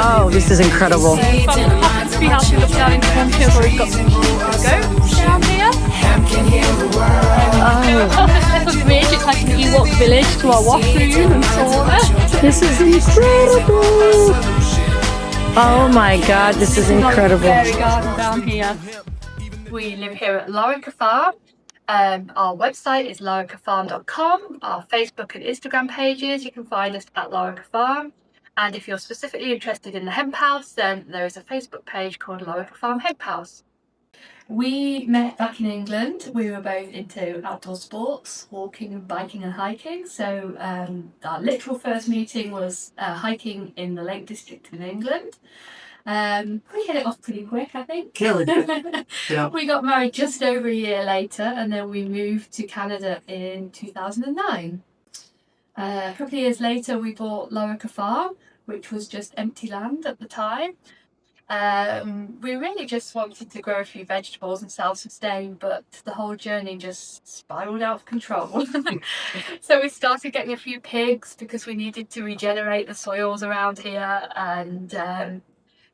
Oh, this is incredible. From the tree house, we look down into one field where we've got some goats down here. On this little bridge, it's like an Ewok village to our washroom and sauna. This is incredible. Oh my God, this is incredible. Fairy garden down here. We live here at Lorica Farm. Our website is loricafarm.com. Our Facebook and Instagram pages, you can find us at Lorica Farm. And if you're specifically interested in the hemp house, then there is a Facebook page called Lorica Farm Hemp House. We met back in England. We were both into outdoor sports, walking and biking and hiking. So our literal first meeting was hiking in the Lake District in England. We hit it off pretty quick, I think. Yeah. We got married just over a year later, and then we moved to Canada in 2009. A couple of years later, we bought Lorica Farm, which was just empty land at the time. We really just wanted to grow a few vegetables and self-sustain, but the whole journey just spiraled out of control. So we started getting a few pigs because we needed to regenerate the soils around here, and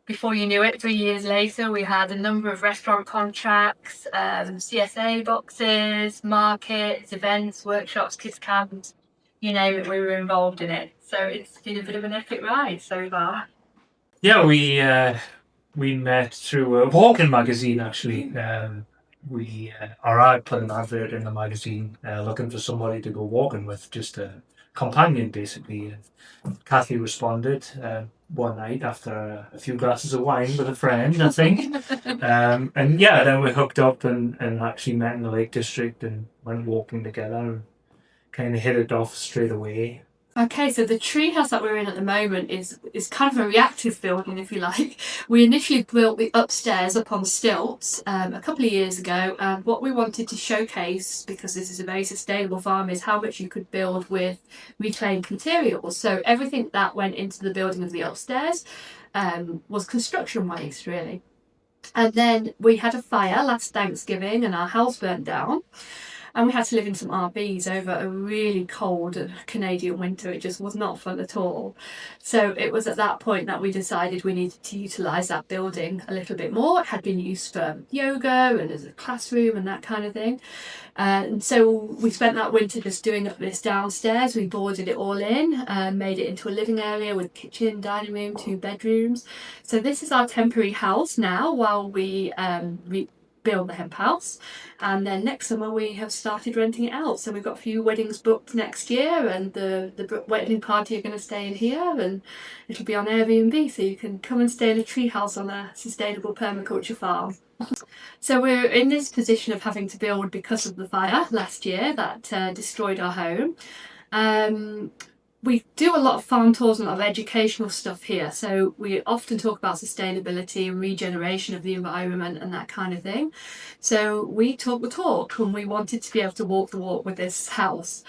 before you knew it, 3 years later, we had a number of restaurant contracts, CSA boxes, markets, events, workshops, kids camps, you name it, we were involved in it. So it's been a bit of an epic ride so far. Yeah, we met through a walking magazine actually. I put an advert in the magazine looking for somebody to go walking with, just a companion basically. Cathy responded one night after a few glasses of wine with a friend, I think. And yeah, then we hooked up and actually met in the Lake District and went walking together and kind of hit it off straight away. Okay, so the treehouse that we're in at the moment is kind of a reactive building, if you like. We initially built the upstairs up on stilts a couple of years ago, and what we wanted to showcase, because this is a very sustainable farm, is how much you could build with reclaimed materials. So everything that went into the building of the upstairs was construction waste, really. And then we had a fire last Thanksgiving and our house burnt down. And we had to live in some RVs over a really cold Canadian winter. It just was not fun at all. So it was at that point that we decided we needed to utilise that building a little bit more. It had been used for yoga and as a classroom and that kind of thing. And so we spent that winter just doing up this downstairs. We boarded it all in and made it into a living area with kitchen, dining room, 2 bedrooms. So this is our temporary house now while we build the hemp house, and then next summer we have started renting it out. So we've got a few weddings booked next year, and the wedding party are going to stay in here, and it'll be on Airbnb, so you can come and stay in a tree house on a sustainable permaculture farm. So we're in this position of having to build because of the fire last year that destroyed our home. We do a lot of farm tours and a lot of educational stuff here. So we often talk about sustainability and regeneration of the environment and that kind of thing. So we talk the talk, and we wanted to be able to walk the walk with this house.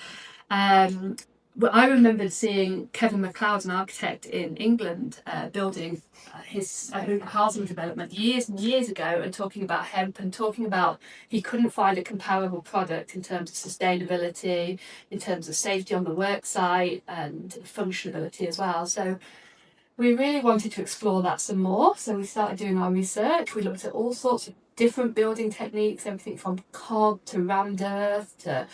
I remember seeing Kevin McLeod, an architect in England, building his own housing development years and years ago, and talking about hemp and talking about he couldn't find a comparable product in terms of sustainability, in terms of safety on the work site, and functionality as well. So we really wanted to explore that some more. So we started doing our research. We looked at all sorts of different building techniques, everything from cob to rammed earth to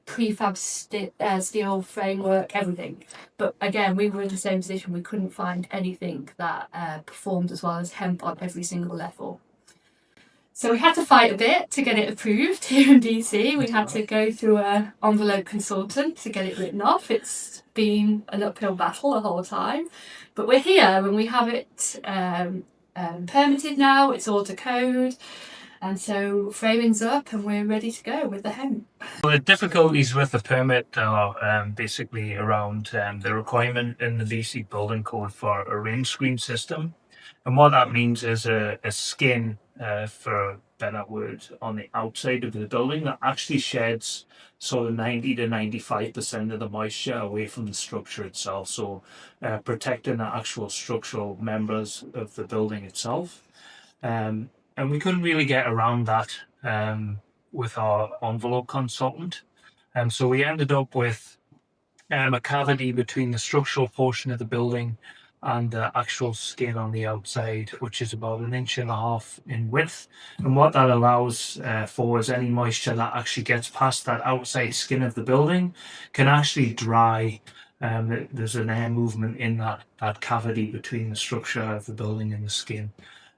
prefab steel framework, everything. But again, we were in the same position. We couldn't find anything that performed as well as hemp on every single level. So we had to fight a bit to get it approved here in DC. We had to go through an envelope consultant to get it written off. It's been an uphill battle the whole time. But we're here and we have it permitted now. It's all to code. And so framing's up and we're ready to go with the hemp. Well, the difficulties with the permit are basically around the requirement in the BC building code for a rain screen system. And what that means is a skin, for a better word, on the outside of the building that actually sheds sort of 90 to 95% of the moisture away from the structure itself. So protecting the actual structural members of the building itself. And we couldn't really get around that with our envelope consultant. And so we ended up with a cavity between the structural portion of the building and the actual skin on the outside, which is about 1.5 inches in width. And what that allows for is any moisture that actually gets past that outside skin of the building can actually dry. There's an air movement in that cavity between the structure of the building and the skin.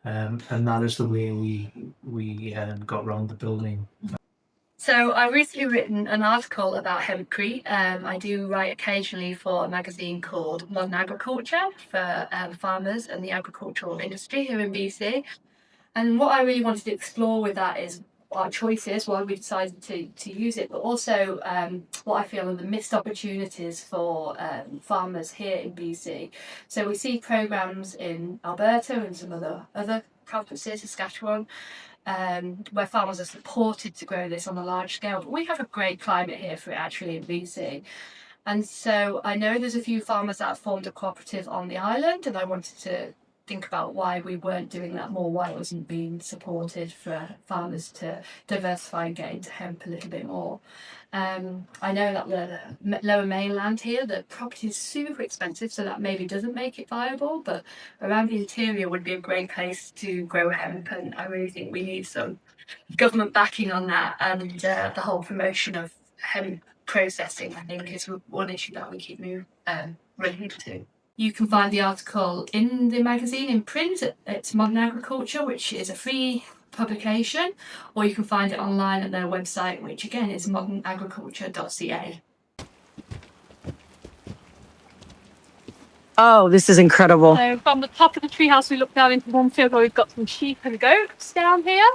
And that is the way we got around the building. So I recently written an article about hempcrete. I do write occasionally for a magazine called Modern Agriculture for farmers and the agricultural industry here in BC. And what I really wanted to explore with that is our choices, why we decided to use it, but also what I feel are the missed opportunities for farmers here in BC. So we see programs in Alberta and some other provinces, Saskatchewan, where farmers are supported to grow this on a large scale. But we have a great climate here for it actually in BC. And so I know there's a few farmers that have formed a cooperative on the island, and I wanted to think about why we weren't doing that more, why it wasn't being supported for farmers to diversify and get into hemp a little bit more. I know that the lower mainland here, the property is super expensive, so that maybe doesn't make it viable, but around the interior would be a great place to grow hemp, and I really think we need some government backing on that, and the whole promotion of hemp processing, I think, is one issue that we keep running into. You can find the article in the magazine in print at Modern Agriculture, which is a free publication, or you can find it online at their website, which again is modernagriculture.ca. Oh, this is incredible. So from the top of the treehouse, we look down into one field where we've got some sheep and goats down here.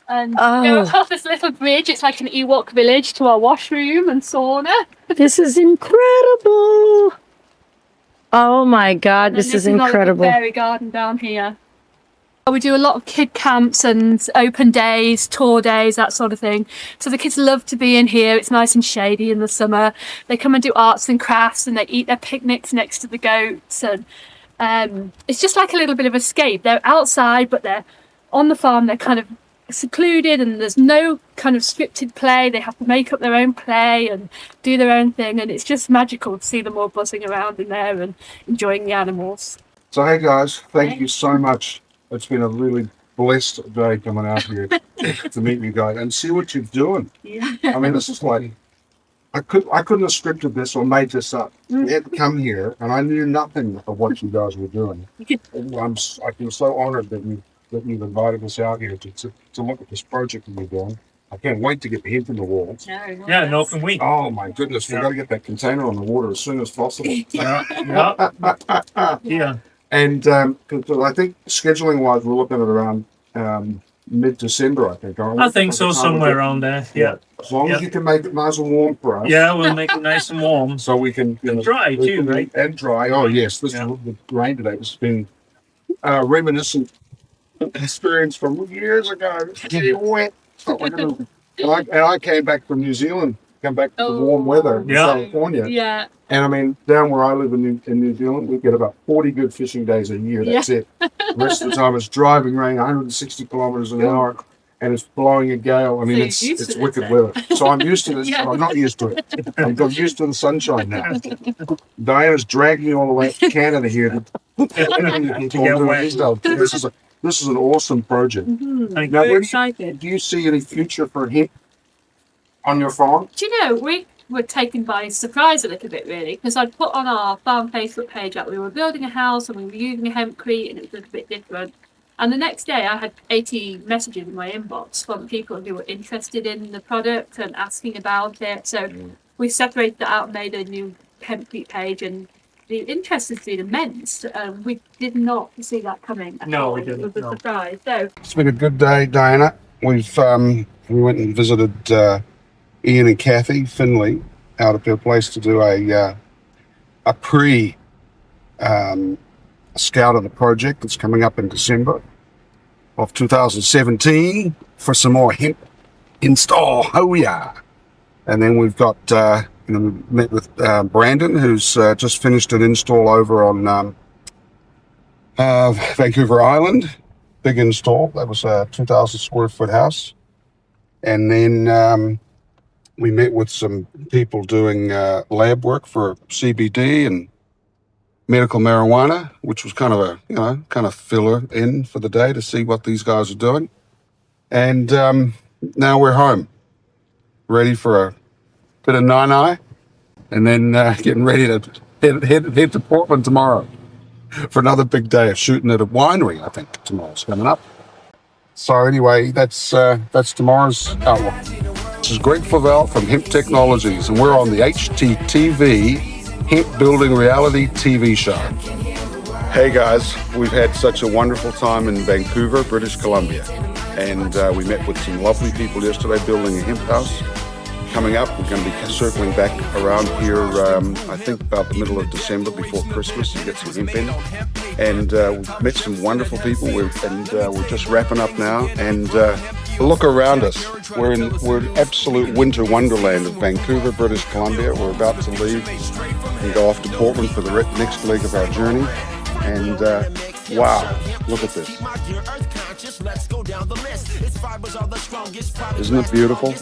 And go across this little bridge, it's like an Ewok village, to our washroom and sauna. This is incredible. Oh my God, this is incredible. Our fairy garden down here. We do a lot of kid camps and open days, tour days, that sort of thing. So the kids love to be in here. It's nice and shady in the summer. They come and do arts and crafts, and they eat their picnics next to the goats. And it's just like a little bit of escape. They're outside, but they're on the farm. They're kind of secluded, and there's no kind of scripted play. They have to make up their own play and do their own thing, and it's just magical to see them all buzzing around in there and enjoying the animals. So hey guys, thank you so much. It's been a really blessed day coming out here to meet you guys and see what you're doing. Yeah. I mean, this is like I couldn't have scripted this or made this up. We had to come here, and I knew nothing of what you guys were doing. I feel so honored that you've invited us out here to look at this project that we're doing. I can't wait to get the hemp in the walls. Yeah, no can we. Oh my goodness, we've got to get that container on the water as soon as possible. Yeah. And cause I think scheduling wise, we're looking at around mid-December, I think. I think so, somewhere around there. Yeah. As long as you can make it nice and warm for us. Yeah, we'll make it nice and warm. So we can Dry too, right? And dry. Oh yes, this is the rain today. This has been reminiscent experience from years ago. Wet. And I came back from New Zealand, come back to the warm weather in California. Yeah. And I mean, down where I live in New Zealand, we get about 40 good fishing days a year. That's it. The rest of the time it's driving rain, 160 kilometers an hour, and it's blowing a gale. I mean, it's wicked weather. So I'm used to this. I'm not used to it. I'm used to the sunshine now. Diana's dragged me all the way to Canada here This is an awesome project. Mm-hmm. Now, Excited. Do you see any future for hemp on your farm? Do you know, we were taken by surprise a little bit, really, because I'd put on our farm Facebook page that we were building a house and we were using a hempcrete, and it was a little bit different. And the next day I had 80 messages in my inbox from people who were interested in the product and asking about it. So we separated that out and made a new hempcrete page, and the interest has been immense. We did not see that coming at all. We didn't. It was a surprise. So It's been a good day, Diana. We went and visited Ian and Cathy Findlay out at their place to do a pre scout of the project that's coming up in December of 2017 for some more hemp install. Oh yeah! And then we've got we met with Brandon, who's just finished an install over on Vancouver Island. Big install. That was a 2,000 square foot house. And then we met with some people doing lab work for CBD and medical marijuana, which was kind of a, kind of filler in for the day to see what these guys are doing. And now we're home, ready for a bit of nine-eye, and then getting ready to head to Portland tomorrow for another big day of shooting at a winery. I think tomorrow's coming up. So anyway, that's tomorrow's outlook. This is Greg Flavelle from Hemp Technologies, and we're on the HTTV Hemp Building Reality TV show. Hey guys, we've had such a wonderful time in Vancouver, British Columbia, and we met with some lovely people yesterday building a hemp house. Coming up, we're going to be circling back around here, I think about the middle of December before Christmas, and get some hemp in. And we've met some wonderful people, we're just wrapping up now. And look around us. We're in absolute winter wonderland of Vancouver, British Columbia. We're about to leave and go off to Portland for the next leg of our journey. And wow, look at this. Isn't it beautiful?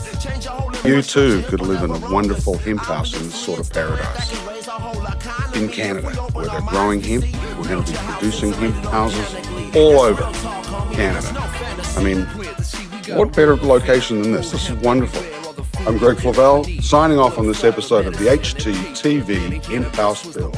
You too could live in a wonderful hemp house in this sort of paradise. In Canada, where they're growing hemp, we're going to be producing hemp houses all over Canada. I mean, what better location than this? This is wonderful. I'm Greg Flavelle, signing off on this episode of the HTTV Hemp House Build.